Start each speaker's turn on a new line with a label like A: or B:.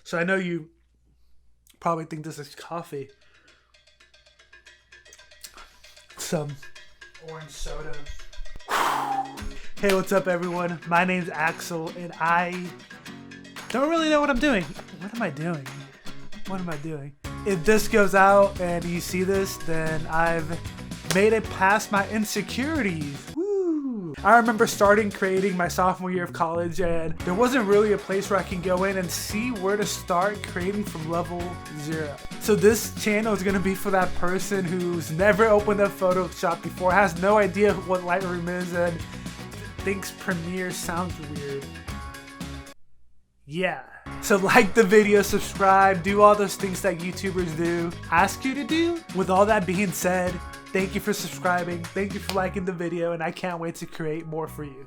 A: So I know you probably think this is coffee. Some orange soda. Hey, what's up everyone? My name's Axel and I don't really know what I'm doing. What am I doing? What am I doing? If this goes out and you see this, then I've made it past my insecurities. Woo! I remember creating my sophomore year of college, and there wasn't really a place where I can go in and see where to start creating from level 0. So this channel is gonna be for that person who's never opened up Photoshop before, has no idea what Lightroom is, and thinks Premiere sounds weird. Yeah. So like the video, subscribe, do all those things that YouTubers do, ask you to do. With all that being said, thank you for subscribing, thank you for liking the video, and I can't wait to create more for you.